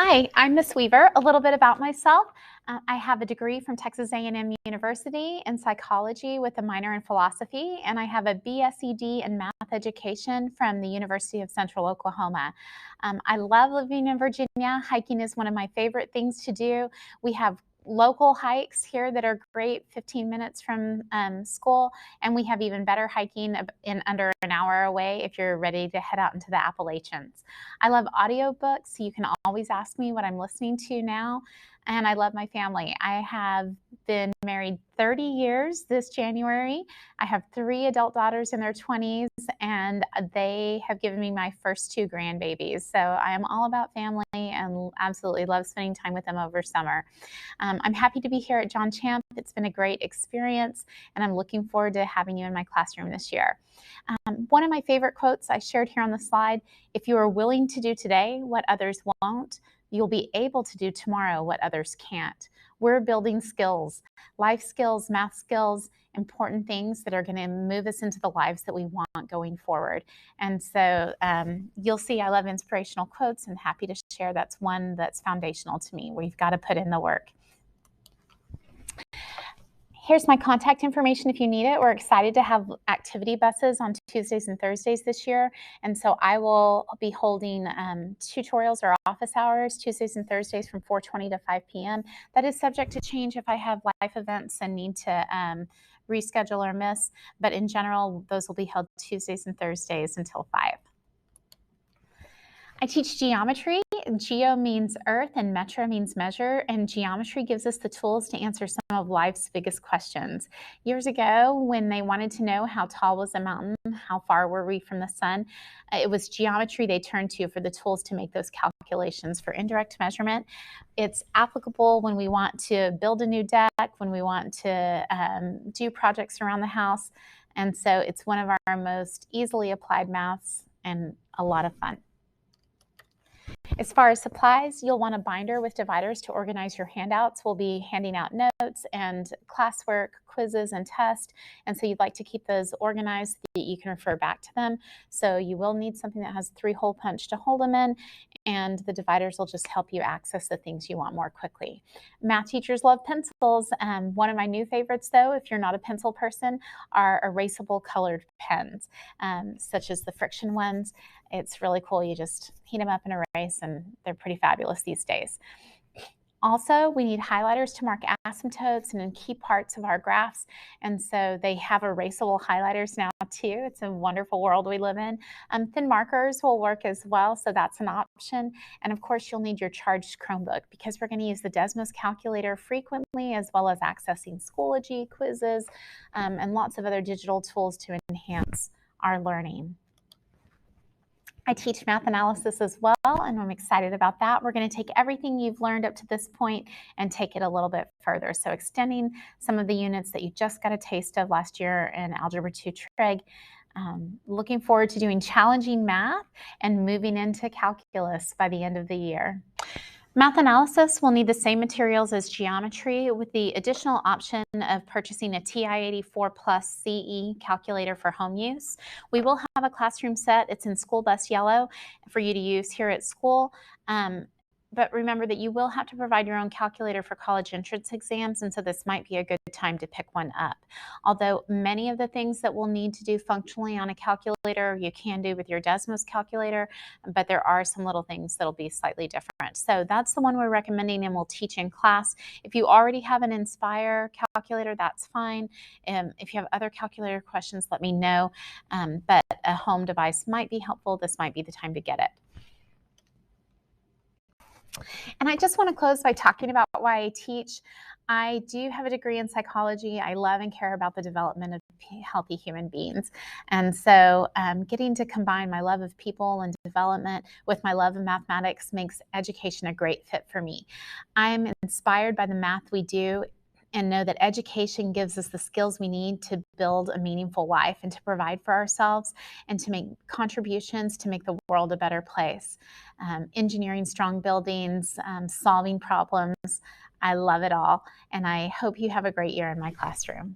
Hi, I'm Miss Weaver. A little bit about myself. I have a degree from Texas A&M University in psychology with a minor in philosophy, and I have a BSED in math education from the University of Central Oklahoma. I love living in Virginia. Hiking is one of my favorite things to do. We have local hikes here that are great, 15 minutes from school, and we have even better hiking in under an hour away if you're ready to head out into the Appalachians. I love audiobooks, so you can always ask me what I'm listening to now. And I love my family. I have been married 30 years this January. I have 3 adult daughters in their 20s, and they have given me my first 2 grandbabies. So I am all about family and absolutely love spending time with them over summer. I'm happy to be here at John Champ. It's been a great experience, and I'm looking forward to having you in my classroom this year. One of my favorite quotes I shared here on the slide: if you are willing to do today what others won't, you'll be able to do tomorrow what others can't. We're building skills, life skills, math skills, important things that are going to move us into the lives that we want going forward. And so you'll see I love inspirational quotes and happy to share that's one that's foundational to me. We've got to put in the work. Here's my contact information if you need it. We're excited to have activity buses on Tuesdays and Thursdays this year. And so I will be holding tutorials or office hours Tuesdays and Thursdays from 4:20 to 5 p.m. That is subject to change if I have life events and need to reschedule or miss. But in general, those will be held Tuesdays and Thursdays until 5. I teach geometry. Geo means earth and metra means measure, and geometry gives us the tools to answer some of life's biggest questions. Years ago, when they wanted to know how tall was a mountain, how far were we from the sun, it was geometry they turned to for the tools to make those calculations for indirect measurement. It's applicable when we want to build a new deck, when we want to do projects around the house, and so it's one of our most easily applied maths and a lot of fun. As far as supplies, you'll want a binder with dividers to organize your handouts. We'll be handing out notes and classwork, quizzes, and tests, and so you'd like to keep those organized so that you can refer back to them. So you will need something that has 3-hole punch to hold them in, and the dividers will just help you access the things you want more quickly. Math teachers love pencils. One of my new favorites, though, if you're not a pencil person, are erasable colored pens, such as the friction ones. It's really cool. You just heat them up and erase, and they're pretty fabulous these days. Also, we need highlighters to mark asymptotes and in key parts of our graphs, and so they have erasable highlighters now too. It's a wonderful world we live in. Thin markers will work as well, so that's an option. And of course, you'll need your charged Chromebook because we're going to use the Desmos calculator frequently, as well as accessing Schoology, quizzes, and lots of other digital tools to enhance our learning. I teach math analysis as well, and I'm excited about that. We're going to take everything you've learned up to this point and take it a little bit further. So extending some of the units that you just got a taste of last year in Algebra 2 Trig. Looking forward to doing challenging math and moving into calculus by the end of the year. Math analysis will need the same materials as geometry, with the additional option of purchasing a TI-84 Plus CE calculator for home use. We will have a classroom set. It's in school bus yellow for you to use here at school. But remember that you will have to provide your own calculator for college entrance exams, and so this might be a good time to pick one up. Although many of the things that we'll need to do functionally on a calculator you can do with your Desmos calculator, but there are some little things that'll be slightly different. So that's the one we're recommending and we'll teach in class. If you already have an Inspire calculator, that's fine. If you have other calculator questions, let me know, but a home device might be helpful. This might be the time to get it. And I just want to close by talking about why I teach. I do have a degree in psychology. I love and care about the development of healthy human beings. And so getting to combine my love of people and development with my love of mathematics makes education a great fit for me. I'm inspired by the math we do and know that education gives us the skills we need to build a meaningful life and to provide for ourselves and to make contributions to make the world a better place. Engineering strong buildings, solving problems. I love it all, and I hope you have a great year in my classroom.